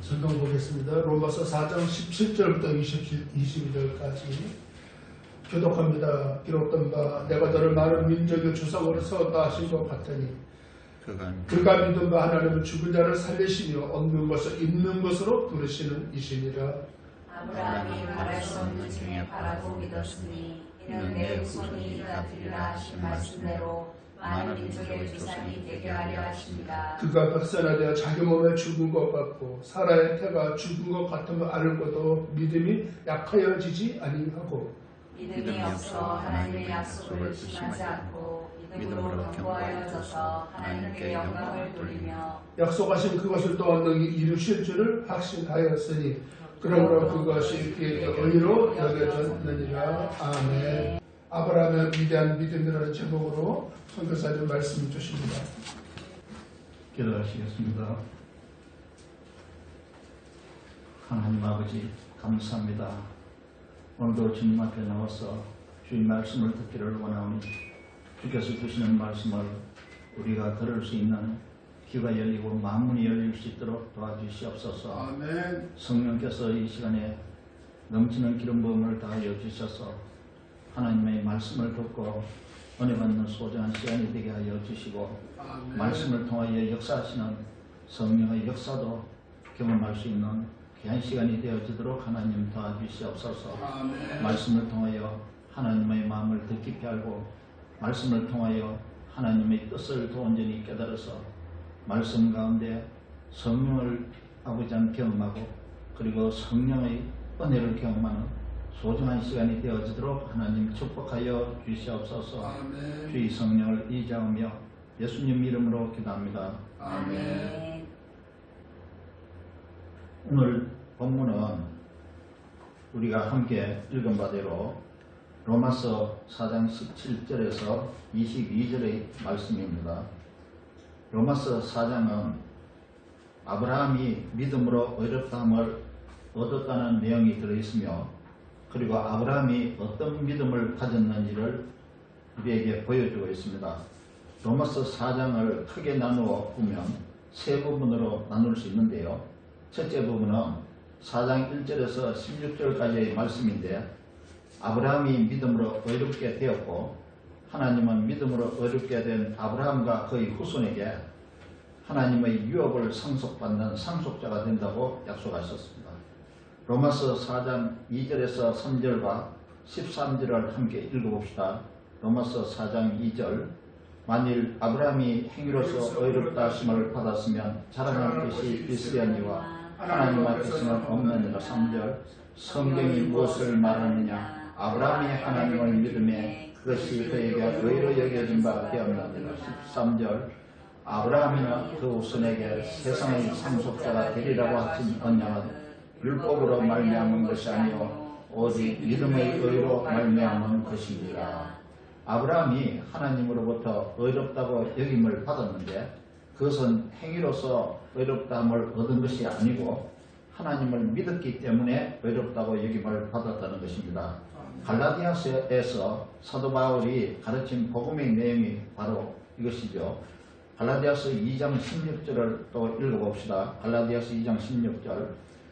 성경 보겠습니다. 로마서 4장 17절부터 22절까지 교독합니다. 기록된 바 내가 너를 많은 민족의 주석으로 세웠다 하신 것 같으니 그가 믿은 바 하나님은 죽은 자를 살리시며 없는 것을 있는 것으로 부르시는 이시니라. 아브라함이 말할 수 없는 중에 바라고 믿었으니 이는 내 후손이 이가 되리라 하신 말씀대로 많은 민족의 조상이 되게 하려 하십니다. 그가 백선하되 자기 몸에 죽은 것 같고 사라의 태가 죽은 것 같음을 알고도 믿음이 약하여지지 아니하고 믿음이 없어 하나님의 약속을 의심하지 않고 믿음으로 견고하여져서 하나님께 영광을 돌리며 약속하신 그것을 또한 능히 이루실 줄을 확신하였으니 그러므로 그것이 그에게 의로 여겨졌느니라. 아멘. 아브라함의 위대한 믿음이라는 제목으로 선교사님 말씀 주십니다. 기도하시겠습니다. 하나님 아버지 감사합니다. 오늘도 주님 앞에 나와서 주의 말씀을 듣기를 원하오니 주께서 주시는 말씀을 우리가 들을 수 있는 귀가 열리고 마음문이 열릴 수 있도록 도와주시옵소서. 아멘. 성령께서 이 시간에 넘치는 기름 부음을 다하여 주셔서 하나님의 말씀을 듣고 은혜 받는 소중한 시간이 되게 하여 주시고 아멘. 말씀을 통하여 역사하시는 성령의 역사도 경험할 수 있는 귀한 시간이 되어지도록 하나님 도와주시옵소서. 아멘. 말씀을 통하여 하나님의 마음을 더 깊이 알고 말씀을 통하여 하나님의 뜻을 더 온전히 깨달아서 말씀 가운데 성령을 아버지한 경험하고 그리고 성령의 은혜를 경험하는 소중한 시간이 되어지도록 하나님 축복하여 주시옵소서. 아멘. 주의 성령을 의지하며 예수님 이름으로 기도합니다. 아멘. 오늘 본문은 우리가 함께 읽은 바대로 로마서 4장 17절에서 22절의 말씀입니다. 로마서 4장은 아브라함이 믿음으로 의롭다함을 얻었다는 내용이 들어있으며 그리고 아브라함이 어떤 믿음을 가졌는지를 우리에게 보여주고 있습니다. 로마서 4장을 크게 나누어 보면 세 부분으로 나눌 수 있는데요. 첫째 부분은 4장 1절에서 16절까지의 말씀인데 아브라함이 믿음으로 의롭게 되었고 하나님은 믿음으로 의롭게 된 아브라함과 그의 후손에게 하나님의 유업을 상속받는 상속자가 된다고 약속하셨습니다. 로마서 4장 2절에서 3절과 13절을 함께 읽어봅시다. 로마서 4장 2절 만일 아브라함이 행위로서 의롭다 하심을 받았으면 자랑할 것이 있으려니와 하나님 앞에서는 없느니라. 3절 성경이 무엇을 말하느냐 아브라함이 하나님을 믿음에 그것이 그에게 의로 여겨진 바 되었느니라. 13절 아브라함이나 그 후손에게 세상의 상속자가 되리라고 하신 언약은 율법으로 말미암은 것이 아니요 오직 믿음의 의로 말미암은 것이니라. 아브라함이 하나님으로부터 의롭다고 여김을 받았는데 그것은 행위로서 의롭다함을 얻은 것이 아니고 하나님을 믿었기 때문에 의롭다고 여김을 받았다는 것입니다. 갈라디아서에서 사도 바울이 가르친 복음의 내용이 바로 이것이죠. 갈라디아서 2장 16절을 또 읽어봅시다. 갈라디아서 2장 16절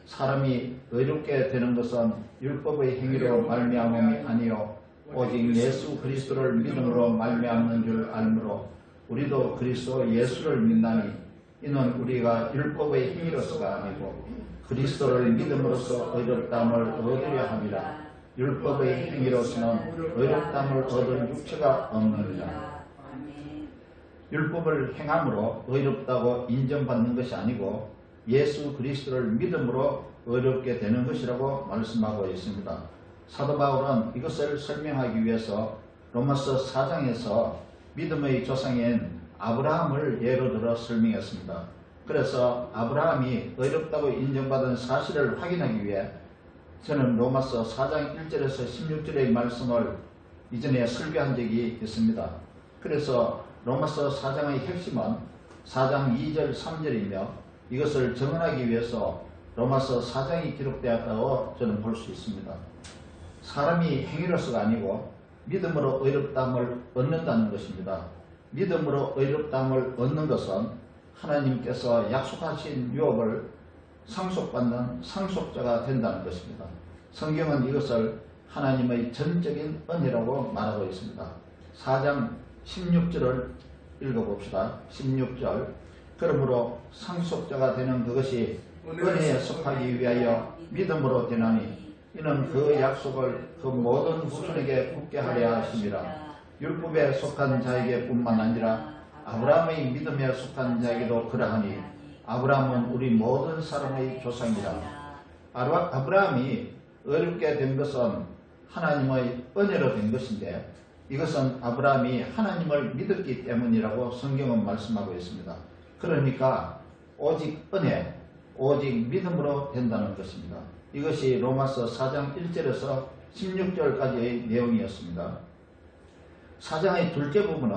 사람이 의롭게 되는 것은 율법의 행위로 말미암음이 아니요 오직 예수 그리스도를 믿음으로 말미암는 줄 알므로 우리도 그리스도 예수를 믿나니 이는 우리가 율법의 행위로서가 아니고 그리스도를 믿음으로써 의롭다함을 얻으려 함이라. 율법의 행위로서는 의롭다함을 얻을 육체가 없느니라. 율법을 행함으로 의롭다고 인정받는 것이 아니고 예수 그리스도를 믿음으로 의롭게 되는 것이라고 말씀하고 있습니다. 사도 바울은 이것을 설명하기 위해서 로마서 4장에서 믿음의 조상인 아브라함을 예로 들어 설명했습니다. 그래서 아브라함이 의롭다고 인정받은 사실을 확인하기 위해 저는 로마서 4장 1절에서 16절의 말씀을 이전에 설교한 적이 있습니다. 그래서 로마서 4장의 핵심은 4장 2절 3절이며 이것을 정언하기 위해서 로마서 4장이 기록되었다고 저는 볼 수 있습니다. 사람이 행위로서가 아니고 믿음으로 의롭다함을 얻는다는 것입니다. 믿음으로 의롭다함을 얻는 것은 하나님께서 약속하신 유업을 상속받는 상속자가 된다는 것입니다. 성경은 이것을 하나님의 전적인 은혜라고 말하고 있습니다. 4장 16절을 읽어봅시다. 16절. 그러므로 상속자가 되는 그것이 은혜에 속하기 위하여 믿음으로 되나니 이는 그 약속을 그 모든 후손에게 굳게 하려 하심이라. 율법에 속한 자에게 뿐만 아니라 아브라함의 믿음에 속한 자에게도 그러하니 아브라함은 우리 모든 사람의 조상이라. 아브라함이 어렵게 된 것은 하나님의 은혜로 된 것인데 이것은 아브라함이 하나님을 믿었기 때문이라고 성경은 말씀하고 있습니다. 그러니까 오직 은혜, 오직 믿음으로 된다는 것입니다. 이것이 로마서 4장 1절에서 16절까지의 내용이었습니다. 4장의 둘째 부분은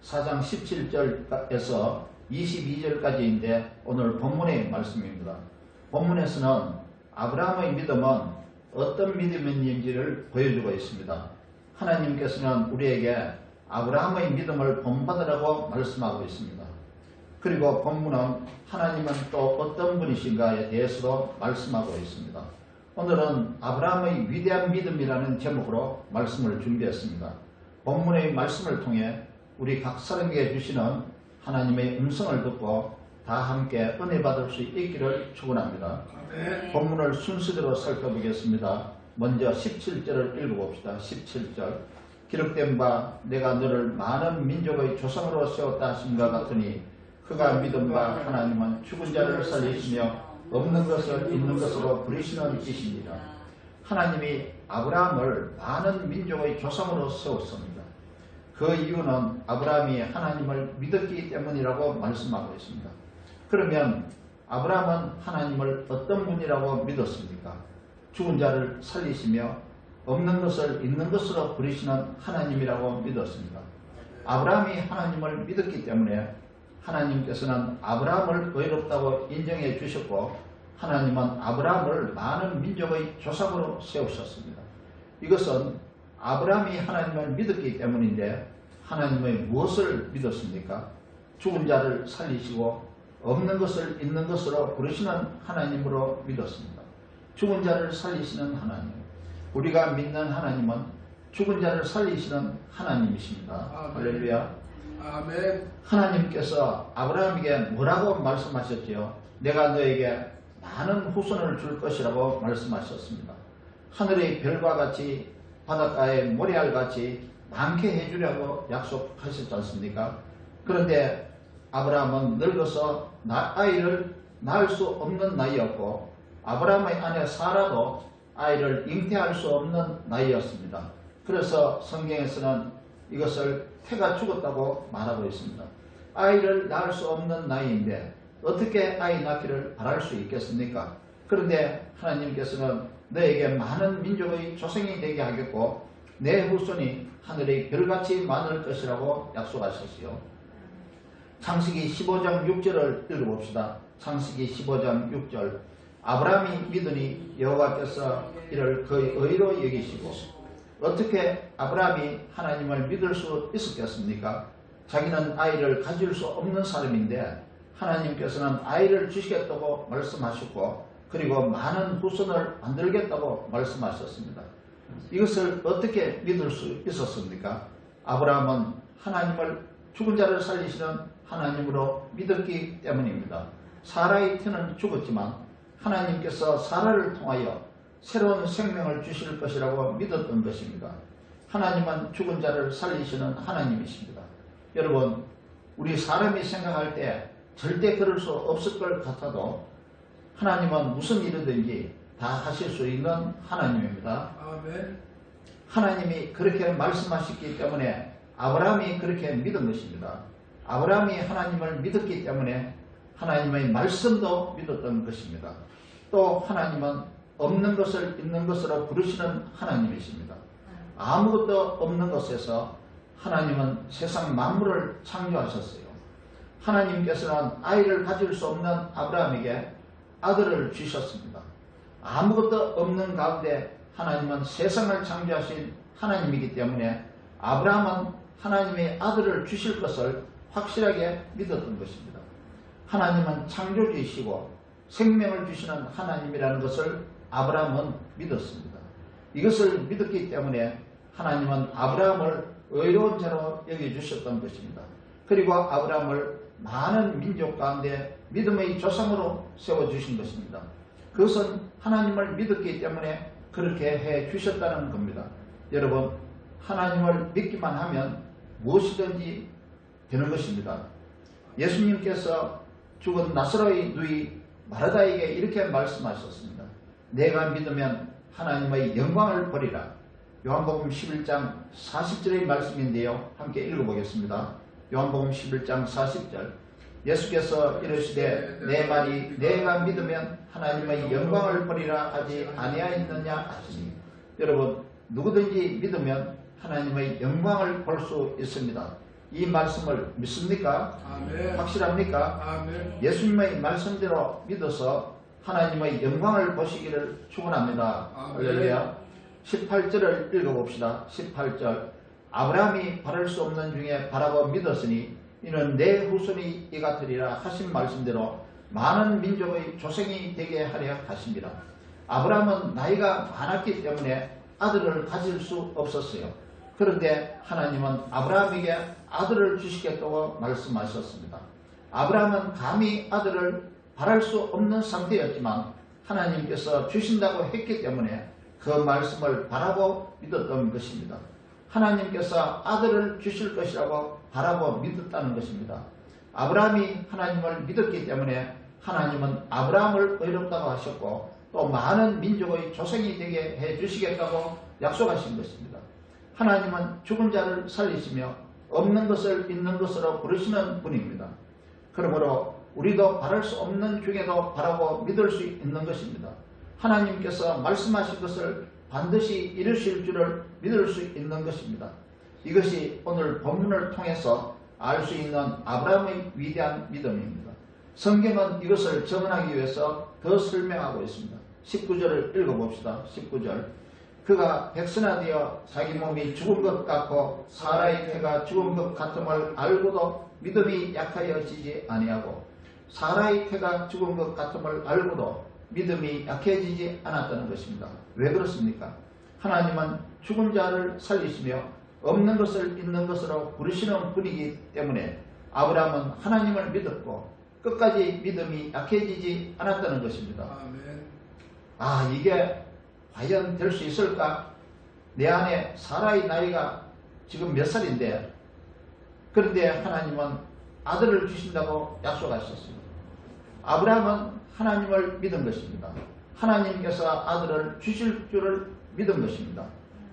4장 17절에서 22절까지인데 오늘 본문의 말씀입니다. 본문에서는 아브라함의 믿음은 어떤 믿음인지를 보여주고 있습니다. 하나님께서는 우리에게 아브라함의 믿음을 본받으라고 말씀하고 있습니다. 그리고 본문은 하나님은 또 어떤 분이신가에 대해서도 말씀하고 있습니다. 오늘은 아브라함의 위대한 믿음이라는 제목으로 말씀을 준비했습니다. 본문의 말씀을 통해 우리 각 사람에게 주시는 하나님의 음성을 듣고 다 함께 은혜 받을 수 있기를 축원합니다. 본문을 순서대로 살펴보겠습니다. 먼저 17절을 읽어봅시다. 17절. 기록된 바 내가 너를 많은 민족의 조상으로 세웠다 하심과 같으니 그가 믿은 바 하나님은 죽은 자를 살리시며 없는 것을 있는 것으로 부리시는 이시니라. 하나님이 아브라함을 많은 민족의 조상으로 세웠습니다. 그 이유는 아브라함이 하나님을 믿었기 때문이라고 말씀하고 있습니다. 그러면 아브라함은 하나님을 어떤 분이라고 믿었습니까? 죽은 자를 살리시며 없는 것을 있는 것으로 부리시는 하나님이라고 믿었습니다. 아브라함이 하나님을 믿었기 때문에 하나님께서는 아브라함을 의롭다고 인정해 주셨고 하나님은 아브라함을 많은 민족의 조상으로 세우셨습니다. 이것은 아브라함이 하나님을 믿었기 때문인데 하나님의 무엇을 믿었습니까? 죽은 자를 살리시고 없는 것을 있는 것으로 부르시는 하나님으로 믿었습니다. 죽은 자를 살리시는 하나님. 우리가 믿는 하나님은 죽은 자를 살리시는 하나님이십니다. 할렐루야. 아멘. 하나님께서 아브라함에게 뭐라고 말씀하셨지요? 내가 너에게 많은 후손을 줄 것이라고 말씀하셨습니다. 하늘의 별과 같이 바닷가의 모래알같이 많게 해주려고 약속하셨지 않습니까? 그런데 아브라함은 늙어서 아이를 낳을 수 없는 나이였고 아브라함의 아내 사라도 아이를 잉태할 수 없는 나이였습니다. 그래서 성경에서는 이것을 태가 죽었다고 말하고 있습니다. 아이를 낳을 수 없는 나이인데 어떻게 아이 낳기를 바랄 수 있겠습니까? 그런데 하나님께서는 너에게 많은 민족의 조상이 되게 하겠고 내 후손이 하늘의 별같이 많을 것이라고 약속하셨어요. 창세기 15장 6절을 읽어봅시다. 창세기 15장 6절. 아브라함이 믿으니 여호와께서 이를 그의 의로 여기시고. 어떻게 아브라함이 하나님을 믿을 수 있었겠습니까? 자기는 아이를 가질 수 없는 사람인데 하나님께서는 아이를 주시겠다고 말씀하셨고 그리고 많은 후손을 만들겠다고 말씀하셨습니다. 이것을 어떻게 믿을 수 있었습니까? 아브라함은 하나님을 죽은 자를 살리시는 하나님으로 믿었기 때문입니다. 사라의 태는 죽었지만 하나님께서 사라를 통하여 새로운 생명을 주실 것이라고 믿었던 것입니다. 하나님은 죽은 자를 살리시는 하나님이십니다. 여러분, 우리 사람이 생각할 때 절대 그럴 수 없을 것 같아도 하나님은 무슨 일이든지 다 하실 수 있는 하나님입니다. 아멘. 하나님이 그렇게 말씀하셨기 때문에 아브라함이 그렇게 믿은 것입니다. 아브라함이 하나님을 믿었기 때문에 하나님의 말씀도 믿었던 것입니다. 또 하나님은 없는 것을 있는 것으로 부르시는 하나님이십니다. 아무것도 없는 것에서 하나님은 세상 만물을 창조하셨어요. 하나님께서는 아이를 가질 수 없는 아브라함에게 아들을 주셨습니다. 아무것도 없는 가운데 하나님은 세상을 창조하신 하나님이기 때문에 아브라함은 하나님의 아들을 주실 것을 확실하게 믿었던 것입니다. 하나님은 창조주이시고 생명을 주시는 하나님이라는 것을 아브라함은 믿었습니다. 이것을 믿었기 때문에 하나님은 아브라함을 의로운 자로 여겨주셨던 것입니다. 그리고 아브라함을 많은 민족 가운데 믿음의 조상으로 세워주신 것입니다. 그것은 하나님을 믿었기 때문에 그렇게 해주셨다는 겁니다. 여러분, 하나님을 믿기만 하면 무엇이든지 되는 것입니다. 예수님께서 죽은 나사로의 누이 마르다에게 이렇게 말씀하셨습니다. 내가 믿으면 하나님의 영광을 보리라. 요한복음 11장 40절의 말씀인데요. 함께 읽어보겠습니다. 요한복음 11장 40절. 예수께서 이르시되 내 말이 내가 믿으면 하나님의 영광을 보리라 하지 아니하였느냐 하시니, 여러분, 누구든지 믿으면 하나님의 영광을 볼 수 있습니다. 이 말씀을 믿습니까? 아멘. 확실합니까? 아멘. 예수님의 말씀대로 믿어서 하나님의 영광을 보시기를 축원합니다. 할렐루야. 18절을 읽어봅시다. 18절. 아브라함이 바랄 수 없는 중에 바라고 믿었으니 이는 내 후손이 이 같으리라 하신 말씀대로 많은 민족의 조상이 되게 하려 하십니다. 아브라함은 나이가 많았기 때문에 아들을 가질 수 없었어요. 그런데 하나님은 아브라함에게 아들을 주시겠다고 말씀하셨습니다. 아브라함은 감히 아들을 바랄 수 없는 상태였지만 하나님께서 주신다고 했기 때문에 그 말씀을 바라고 믿었던 것입니다. 하나님께서 아들을 주실 것이라고 바라고 믿었다는 것입니다. 아브라함이 하나님을 믿었기 때문에 하나님은 아브라함을 의롭다고 하셨고 또 많은 민족의 조상이 되게 해주시겠다고 약속하신 것입니다. 하나님은 죽은 자를 살리시며 없는 것을 있는 것으로 부르시는 분입니다. 그러므로 우리도 바랄 수 없는 중에도 바라고 믿을 수 있는 것입니다. 하나님께서 말씀하신 것을 반드시 이루실 줄을 믿을 수 있는 것입니다. 이것이 오늘 본문을 통해서 알 수 있는 아브라함의 위대한 믿음입니다. 성경은 이것을 증언하기 위해서 더 설명하고 있습니다. 19절을 읽어봅시다. 19절. 그가 백선화 되어 자기 몸이 죽은 것 같고 사라의 태가 죽은 것 같음을 알고도 믿음이 약하여지지 아니하고, 사라의 태가 죽은 것 같음을 알고도 믿음이 약해지지 않았다는 것입니다. 왜 그렇습니까? 하나님은 죽은 자를 살리시며 없는 것을 있는 것으로 부르시는 분이기 때문에 아브라함은 하나님을 믿었고 끝까지 믿음이 약해지지 않았다는 것입니다. 아, 이게 과연 될 수 있을까? 내 안에 사라의 나이가 지금 몇 살인데, 그런데 하나님은 아들을 주신다고 약속하셨습니다. 아브라함은 하나님을 믿은 것입니다. 하나님께서 아들을 주실 줄을 믿은 것입니다.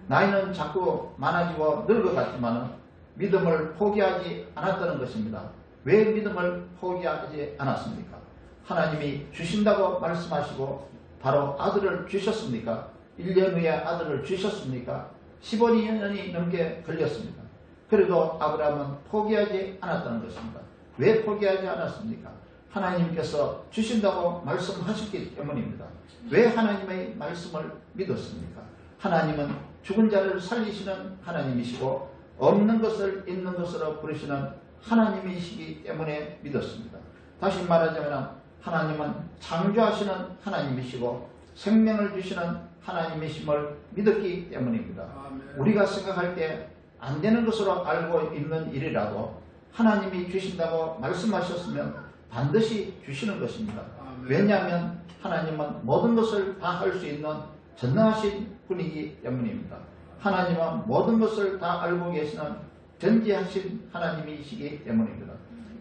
나이는 자꾸 많아지고 늙어갔지만 믿음을 포기하지 않았다는 것입니다. 왜 믿음을 포기하지 않았습니까? 하나님이 주신다고 말씀하시고 바로 아들을 주셨습니까? 1년 후에 아들을 주셨습니까? 15년이 넘게 걸렸습니다. 그래도 아브라함은 포기하지 않았다는 것입니다. 왜 포기하지 않았습니까? 하나님께서 주신다고 말씀하셨기 때문입니다. 왜 하나님의 말씀을 믿었습니까? 하나님은 죽은 자를 살리시는 하나님이시고 없는 것을 있는 것으로 부르시는 하나님이시기 때문에 믿었습니다. 다시 말하자면 하나님은 창조하시는 하나님이시고 생명을 주시는 하나님이심을 믿었기 때문입니다. 우리가 생각할 때 안 되는 것으로 알고 있는 일이라도 하나님이 주신다고 말씀하셨으면 반드시 주시는 것입니다. 왜냐하면 하나님은 모든 것을 다 할 수 있는 전능하신 분이기 때문입니다. 하나님은 모든 것을 다 알고 계시는 전지하신 하나님이시기 때문입니다.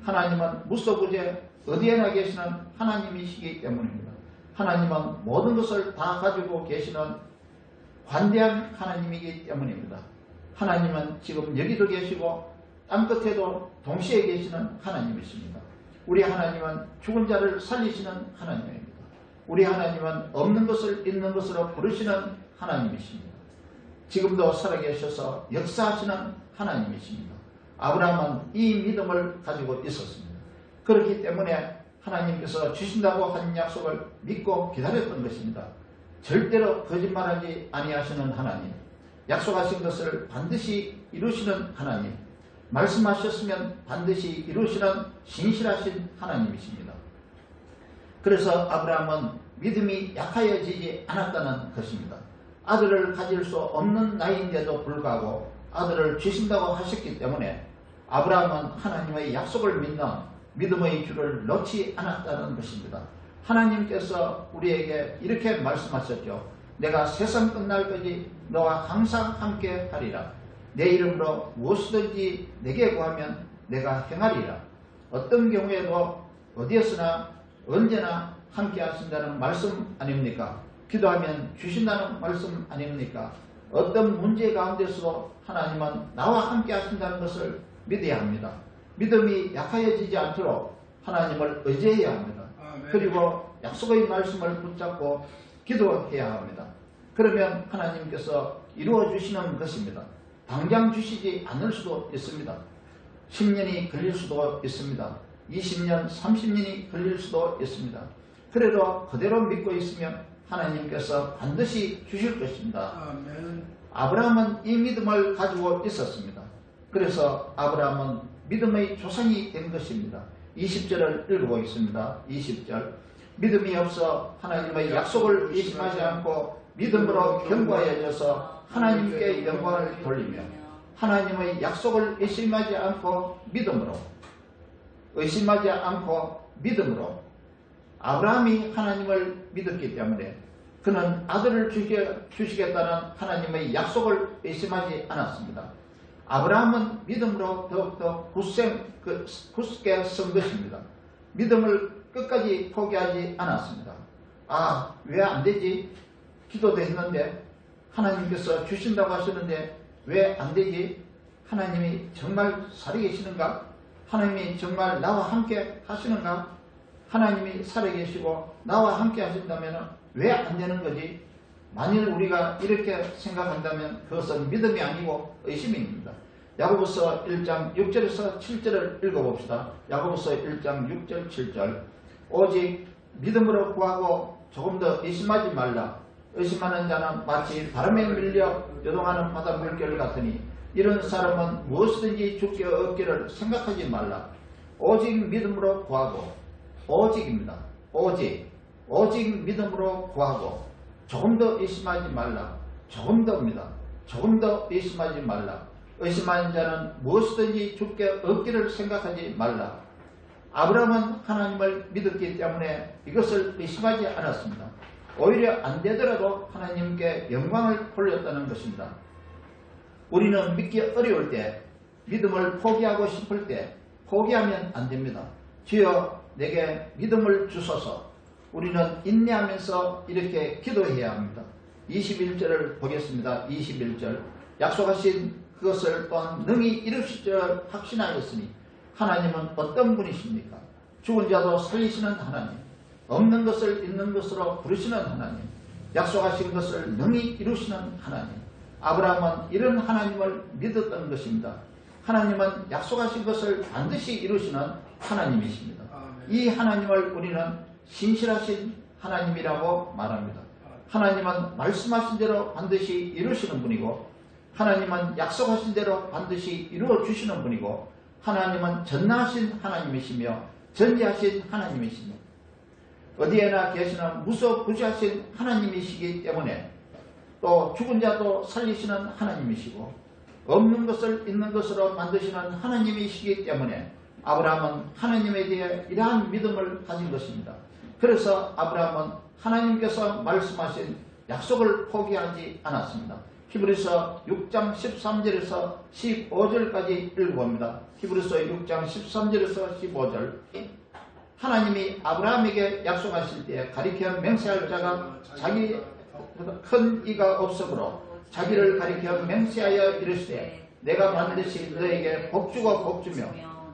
하나님은 무소부재 어디에나 계시는 하나님이시기 때문입니다. 하나님은 모든 것을 다 가지고 계시는 관대한 하나님이기 때문입니다. 하나님은 지금 여기도 계시고 땅끝에도 동시에 계시는 하나님이십니다. 우리 하나님은 죽은 자를 살리시는 하나님입니다. 우리 하나님은 없는 것을 있는 것으로 부르시는 하나님이십니다. 지금도 살아계셔서 역사하시는 하나님이십니다. 아브라함은 이 믿음을 가지고 있었습니다. 그렇기 때문에 하나님께서 주신다고 한 약속을 믿고 기다렸던 것입니다. 절대로 거짓말하지 아니하시는 하나님, 약속하신 것을 반드시 이루시는 하나님, 말씀하셨으면 반드시 이루시는 신실하신 하나님이십니다. 그래서 아브라함은 믿음이 약하여지지 않았다는 것입니다. 아들을 가질 수 없는 나이인데도 불구하고 아들을 주신다고 하셨기 때문에 아브라함은 하나님의 약속을 믿는 믿음의 줄을 놓지 않았다는 것입니다. 하나님께서 우리에게 이렇게 말씀하셨죠. 내가 세상 끝날까지 너와 항상 함께 하리라. 내 이름으로 무엇이든지 내게 구하면 내가 행하리라. 어떤 경우에도 어디에서나 언제나 함께 하신다는 말씀 아닙니까? 기도하면 주신다는 말씀 아닙니까? 어떤 문제 가운데서도 하나님은 나와 함께 하신다는 것을 믿어야 합니다. 믿음이 약하여지지 않도록 하나님을 의지해야 합니다. 그리고 약속의 말씀을 붙잡고 기도해야 합니다. 그러면 하나님께서 이루어 주시는 것입니다. 당장 주시지 않을 수도 있습니다. 10년이 걸릴 수도 있습니다. 20년, 30년이 걸릴 수도 있습니다. 그래도 그대로 믿고 있으면 하나님께서 반드시 주실 것입니다. 아멘. 아브라함은 이 믿음을 가지고 있었습니다. 그래서 아브라함은 믿음의 조상이 된 것입니다. 20절을 읽어보겠습니다. 20절. 믿음이 없어 하나님의 약속을 의심하지 않고 믿음으로 견고하여져서 하나님께 영광을 돌리며 하나님의 약속을 의심하지 않고 믿음으로 아브라함이 하나님을 믿었기 때문에 그는 아들을 주시겠다는 하나님의 약속을 의심하지 않았습니다. 아브라함은 믿음으로 더욱더 굳게 선 것입니다. 믿음을 끝까지 포기하지 않았습니다. 아, 왜 안 되지? 기도도 했는데 하나님께서 주신다고 하시는데 왜 안 되지? 하나님이 정말 살아계시는가? 하나님이 정말 나와 함께 하시는가? 하나님이 살아계시고 나와 함께 하신다면 왜 안 되는 거지? 만일 우리가 이렇게 생각한다면 그것은 믿음이 아니고 의심입니다. 야고보서 1장 6절에서 7절을 읽어봅시다. 야고보서 1장 6절 7절. 오직 믿음으로 구하고 조금 더 의심하지 말라. 의심하는 자는 마치 바람에 밀려 요동하는 바다 물결 같으니 이런 사람은 무엇이든지 죽게 얻기를 생각하지 말라. 오직 믿음으로 구하고, 오직입니다. 오직 믿음으로 구하고 조금 더 의심하지 말라. 조금 더입니다. 조금 더 의심하지 말라. 의심하는 자는 무엇이든지 죽게 얻기를 생각하지 말라. 아브라함은 하나님을 믿었기 때문에 이것을 의심하지 않았습니다. 오히려 안 되더라도 하나님께 영광을 돌렸다는 것입니다. 우리는 믿기 어려울 때, 믿음을 포기하고 싶을 때 포기하면 안 됩니다. 주여 내게 믿음을 주소서. 우리는 인내하면서 이렇게 기도해야 합니다. 21절을 보겠습니다. 21절. 약속하신 그것을 또한 능히 이루실 줄 확신하였으니 하나님은 어떤 분이십니까? 죽은 자도 살리시는 하나님, 없는 것을 있는 것으로 부르시는 하나님, 약속하신 것을 능히 이루시는 하나님. 아브라함은 이런 하나님을 믿었던 것입니다. 하나님은 약속하신 것을 반드시 이루시는 하나님이십니다. 이 하나님을 우리는 신실하신 하나님이라고 말합니다. 하나님은 말씀하신 대로 반드시 이루시는 분이고, 하나님은 약속하신 대로 반드시 이루어 주시는 분이고, 하나님은 전능하신 하나님이시며 전지하신 하나님이시며 어디에나 계시는 무소부지하신 하나님이시기 때문에 또 죽은 자도 살리시는 하나님이시고 없는 것을 있는 것으로 만드시는 하나님이시기 때문에 아브라함은 하나님에 대해 이러한 믿음을 가진 것입니다. 그래서 아브라함은 하나님께서 말씀하신 약속을 포기하지 않았습니다. 히브리서 6장 13절에서 15절까지 읽어봅니다. 히브리서 6장 13절에서 15절. 하나님이 아브라함에게 약속하실 때 가리켜 맹세할 자가 자기 큰 이가 없으므로 자기를 가리켜 맹세하여 이르시되 내가 반드시 너에게 복주고 복주며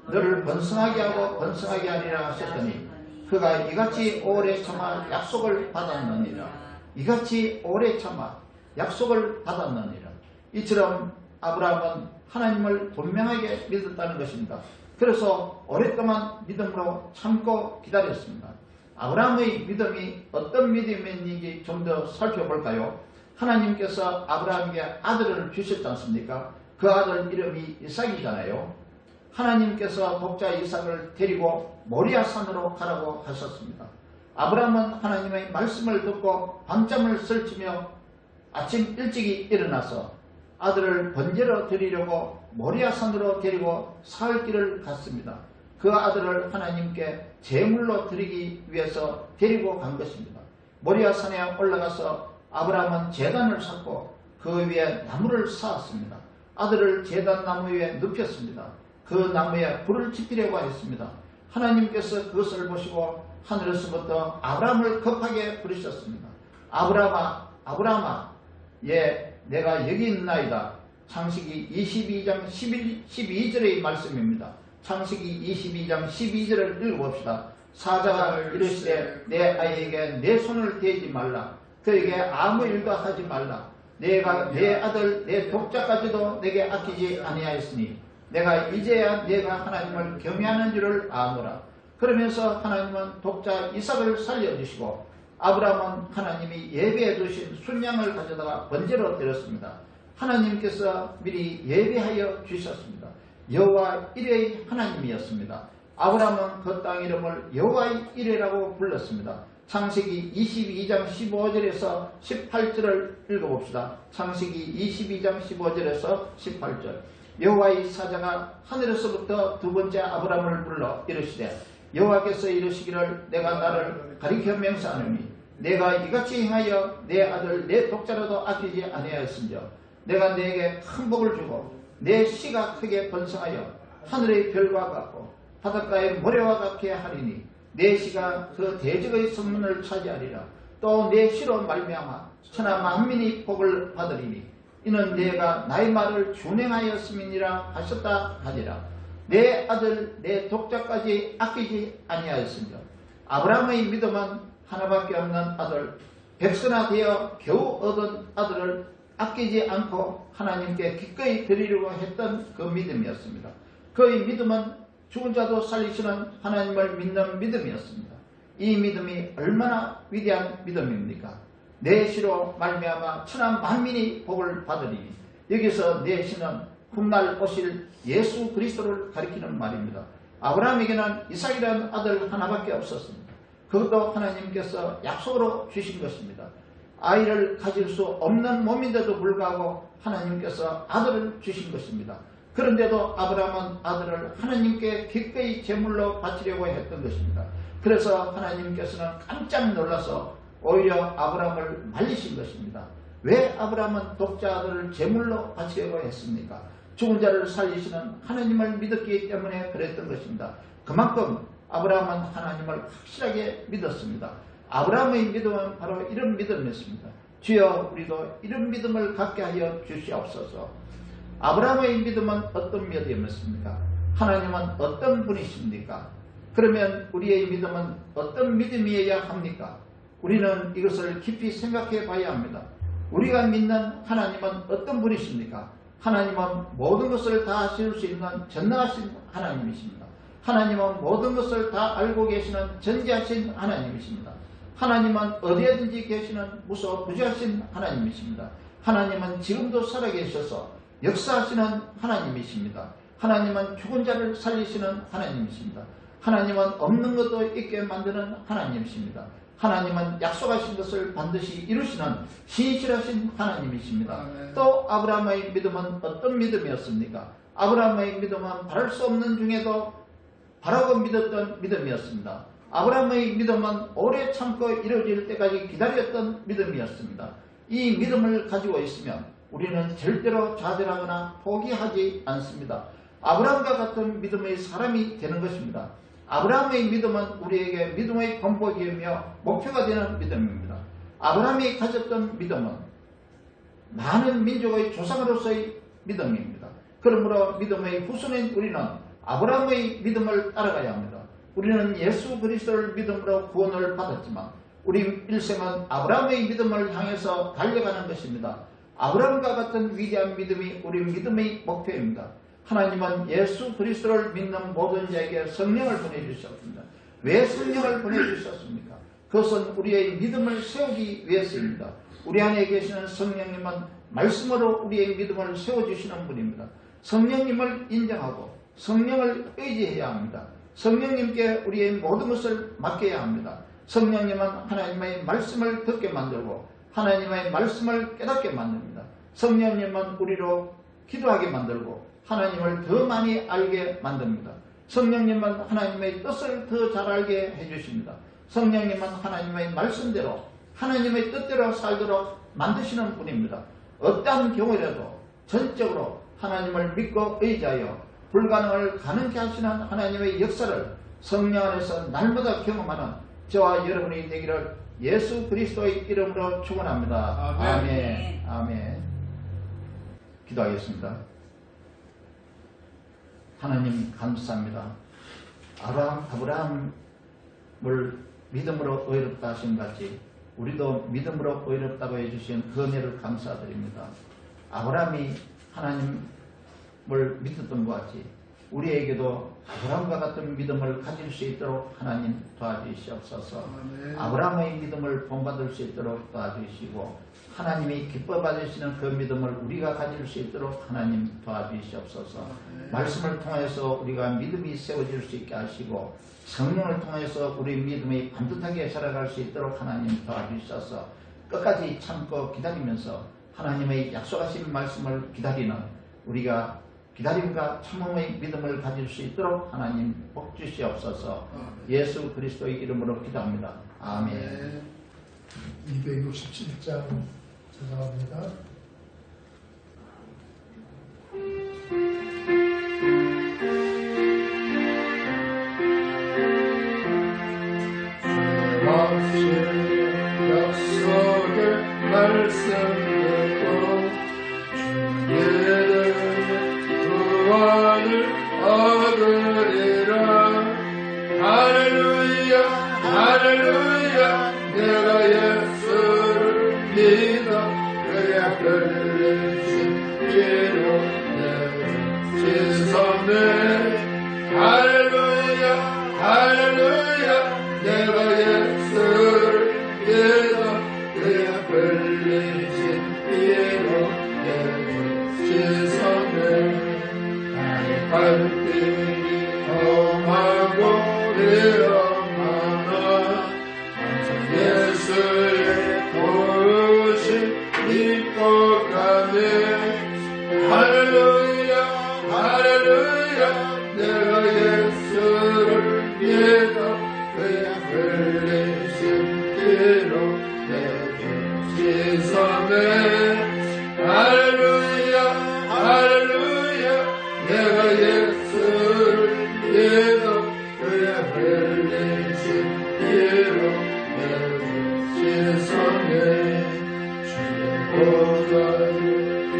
너를 번성하게 하고 번성하게 하리라 하셨더니 그가 이같이 오래 참아 약속을 받았느니라. 이같이 오래 참아 약속을 받았느니라. 이처럼 아브라함은 하나님을 분명하게 믿었다는 것입니다. 그래서 오랫동안 믿음으로 참고 기다렸습니다. 아브라함의 믿음이 어떤 믿음인지 좀 더 살펴볼까요? 하나님께서 아브라함에게 아들을 주셨지 않습니까? 그 아들 이름이 이삭이잖아요. 하나님께서 독자 이삭을 데리고 모리아 산으로 가라고 하셨습니다. 아브라함은 하나님의 말씀을 듣고 밤잠을 설치며 아침 일찍이 일어나서 아들을 번제로 드리려고 모리아산으로 데리고 사흘 길을 갔습니다. 그 아들을 하나님께 제물로 드리기 위해서 데리고 간 것입니다. 모리아산에 올라가서 아브라함은 제단을 쌓고 그 위에 나무를 쌓았습니다. 아들을 제단 나무 위에 눕혔습니다. 그 나무에 불을 지피려고 했습니다. 하나님께서 그것을 보시고 하늘에서부터 아브라함을 급하게 부르셨습니다. 아브라함아, 아브라함아, 예, 내가 여기 있나이다. 창세기 22장 12절의 말씀입니다. 창세기 22장 12절을 읽어봅시다. 사자가 이르시되 내 아이에게 내 손을 대지 말라. 그에게 아무 일도 하지 말라. 내가 내 아들 내 독자까지도 내게 아끼지 아니하였으니 내가 이제야 내가 하나님을 경외하는 줄을 아노라. 그러면서 하나님은 독자 이삭을 살려주시고 아브라함은 하나님이 예배해 두신 순양을 가져다가 번제로 드렸습니다. 하나님께서 미리 예배하여 주셨습니다. 여호와 이레의 하나님이었습니다. 아브라함은 그 땅 이름을 여호와의 이레라고 불렀습니다. 창세기 22장 15절에서 18절을 읽어봅시다. 창세기 22장 15절에서 18절. 여호와의 사자가 하늘에서부터 두 번째 아브라함을 불러 이르시되 여호와께서 이르시기를 내가 나를 가리켜 맹세하노니 내가 이같이 행하여 내 아들 내 독자라도 아끼지 아니하였은즉 내가 네게 큰 복을 주고 내 씨가 크게 번성하여 하늘의 별과 같고 바닷가의 모래와 같게 하리니 내 씨가 그 대적의 성문을 차지하리라. 또 내 씨로 말미암아 천하 만민이 복을 받으리니 이는 내가 나의 말을 준행하였음이니라 하셨다 하리라. 내 아들 내 독자까지 아끼지 아니하였으며 아브라함의 믿음은 하나밖에 없는 아들 백선아 되어 겨우 얻은 아들을 아끼지 않고 하나님께 기꺼이 드리려고 했던 그 믿음이었습니다. 그의 믿음은 죽은 자도 살리시는 하나님을 믿는 믿음이었습니다. 이 믿음이 얼마나 위대한 믿음입니까? 내 씨로 말미암아 천하 만민이 복을 받으리니 여기서 내 씨는 훗날 오실 예수 그리스도를 가리키는 말입니다. 아브라함에게는 이삭이라는 아들 하나밖에 없었습니다. 그것도 하나님께서 약속으로 주신 것입니다. 아이를 가질 수 없는 몸인데도 불구하고 하나님께서 아들을 주신 것입니다. 그런데도 아브라함은 아들을 하나님께 기꺼이 제물로 바치려고 했던 것입니다. 그래서 하나님께서는 깜짝 놀라서 오히려 아브라함을 말리신 것입니다. 왜 아브라함은 독자 아들을 제물로 바치려고 했습니까? 죽은 자를 살리시는 하나님을 믿었기 때문에 그랬던 것입니다. 그만큼 아브라함은 하나님을 확실하게 믿었습니다. 아브라함의 믿음은 바로 이런 믿음이었습니다. 주여 우리도 이런 믿음을 갖게 하여 주시옵소서. 아브라함의 믿음은 어떤 믿음이었습니까? 하나님은 어떤 분이십니까? 그러면 우리의 믿음은 어떤 믿음이어야 합니까? 우리는 이것을 깊이 생각해 봐야 합니다. 우리가 믿는 하나님은 어떤 분이십니까? 하나님은 모든 것을 다 아실 수 있는 전능하신 하나님이십니다. 하나님은 모든 것을 다 알고 계시는 전지하신 하나님이십니다. 하나님은 어디에든지 계시는 무소부지하신 하나님이십니다. 하나님은 지금도 살아계셔서 역사하시는 하나님이십니다. 하나님은 죽은 자를 살리시는 하나님이십니다. 하나님은 없는 것도 있게 만드는 하나님이십니다. 하나님은 약속하신 것을 반드시 이루시는 신실하신 하나님이십니다. 또 아브라함의 믿음은 어떤 믿음이었습니까? 아브라함의 믿음은 바랄 수 없는 중에도 바라고 믿었던 믿음이었습니다. 아브라함의 믿음은 오래 참고 이루어질 때까지 기다렸던 믿음이었습니다. 이 믿음을 가지고 있으면 우리는 절대로 좌절하거나 포기하지 않습니다. 아브라함과 같은 믿음의 사람이 되는 것입니다. 아브라함의 믿음은 우리에게 믿음의 본보기이며 목표가 되는 믿음입니다. 아브라함이 가졌던 믿음은 많은 민족의 조상으로서의 믿음입니다. 그러므로 믿음의 후손인 우리는 아브라함의 믿음을 따라가야 합니다. 우리는 예수 그리스도를 믿음으로 구원을 받았지만 우리 일생은 아브라함의 믿음을 향해서 달려가는 것입니다. 아브라함과 같은 위대한 믿음이 우리 믿음의 목표입니다. 하나님은 예수 그리스도를 믿는 모든 자에게 성령을 보내주셨습니다. 왜 성령을 보내주셨습니까? 그것은 우리의 믿음을 세우기 위해서입니다. 우리 안에 계시는 성령님은 말씀으로 우리의 믿음을 세워주시는 분입니다. 성령님을 인정하고 성령을 의지해야 합니다. 성령님께 우리의 모든 것을 맡겨야 합니다. 성령님은 하나님의 말씀을 듣게 만들고 하나님의 말씀을 깨닫게 만듭니다. 성령님은 우리로 기도하게 만들고 하나님을 더 많이 알게 만듭니다. 성령님은 하나님의 뜻을 더 잘 알게 해주십니다. 성령님은 하나님의 말씀대로 하나님의 뜻대로 살도록 만드시는 분입니다. 어떠한 경우라도 전적으로 하나님을 믿고 의지하여 불가능을 가능케 하시는 하나님의 역사를 성령 안에서 날마다 경험하는 저와 여러분이 되기를 예수 그리스도의 이름으로 축원합니다. 아멘. 아멘. 기도하겠습니다. 하나님 감사합니다. 아브라함을 믿음으로 의롭다 하신 같이 우리도 믿음으로 의롭다고 해주신 그 은혜를 감사드립니다. 아브라함이 하나님을 믿었던 것 같이 우리에게도 아브라함과 같은 믿음을 가질 수 있도록 하나님 도와주시옵소서. 아브라함의 믿음을 본받을 수 있도록 도와주시고 하나님이 기뻐 받으시는 그 믿음을 우리가 가질 수 있도록 하나님 도와주시옵소서. 말씀을 통해서 우리가 믿음이 세워질 수 있게 하시고 성령을 통해서 우리 믿음이 반듯하게 살아갈 수 있도록 하나님 도와주셔서 끝까지 참고 기다리면서 하나님의 약속하신 말씀을 기다리는 우리가 기다림과 참음의 믿음을 가질 수 있도록 하나님 복 주시옵소서. 예수 그리스도의 이름으로 기도합니다. 아멘. 267장 전화합니다. 약속의 말씀대로 주의 구원을 얻으리라. 할렐루야 할렐루야. 내가 예수를 믿어 그의 흘리신 피로 내 씻었네. 할렐루야 할렐루야. 내가 예수를 믿어 그의 흘리신 피로 내 씻었네. 갈등이 험하고 위험하나 항상 예수의 도우심 믿고 가네. 할렐루야 할렐루야. 내가 예수를 믿어 그의 흘리신 피로 내 죄 씻었네. 할렐루야 할렐루야. 내가 예수를 믿어 그의 흘리신 피로 내 씻었네. 주의 보좌에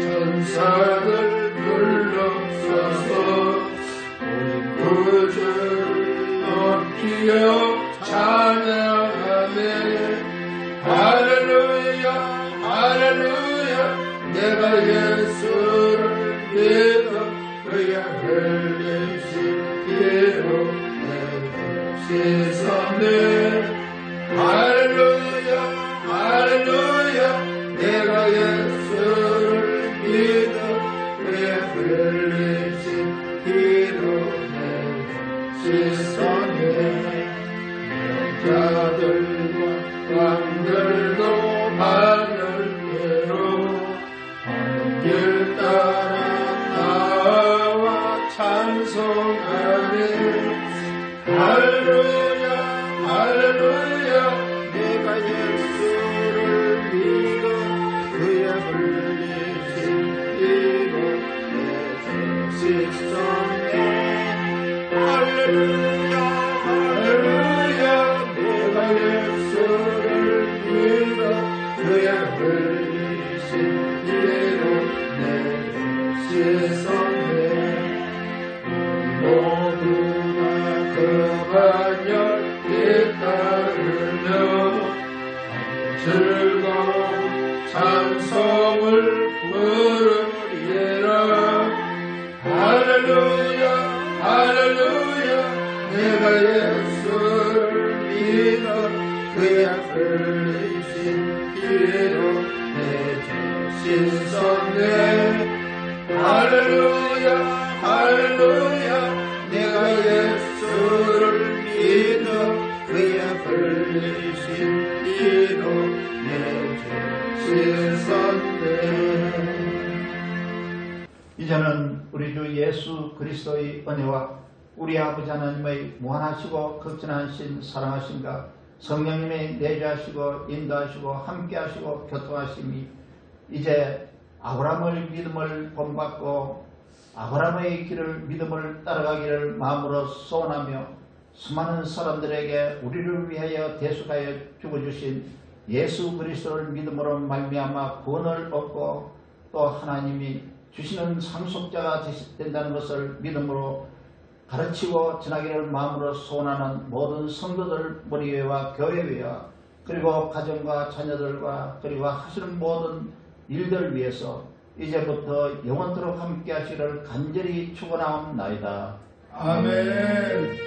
천사들 둘러서서 우리 구주를 높이어 찬양하네. 할렐루야 할렐루야. 내가 예수를 믿어 그의 흘리신 피로 내 씻었네. 할렐루야 할렐루야. 내가 예수를 믿어 그의 흘리신 피로 내 씻었네. 여자들과 왕들도 하늘께로 하는 길 따라 찬송하네. 할렐루야 할렐루야. 내가 예수를 믿어 그의 흘리신 피로 내 죄 씻었네. 할렐루야 할렐루야. 내가 예수를 믿어 그의 흘리신 피로 내 죄 씻었네. 모두가 그 반열에 따르며 즐거운 찬송을 부르리라. 할렐루야 할렐루야. 내가 예수를 믿어 그의 흘리신 피로 내 죄 씻었네. 할렐루야 할렐루야. 내가 예수를 믿어 그의 흘리신 이제는 우리 주 예수 그리스도의 은혜와 우리 아버지 하나님의 무한하시고 극진하신 사랑하심과 성령님의 내주하시고 인도하시고 함께하시고 교통하심이 이제 아브라함의 믿음을 본받고 아브라함의 길을 믿음을 따라가기를 마음으로 소원하며 수많은 사람들에게 우리를 위하여 대속하여 죽어주신 예수 그리스도를 믿음으로 말미암아 구원을 얻고 또 하나님이 주시는 상속자가 된다는 것을 믿음으로 가르치고 전하기를 마음으로 소원하는 모든 성도들 머리회와 교회회와 그리고 가정과 자녀들과 그리고 하시는 모든 일들 위해서 이제부터 영원토록 함께 하시기를 간절히 축원하옵나이다. 아멘.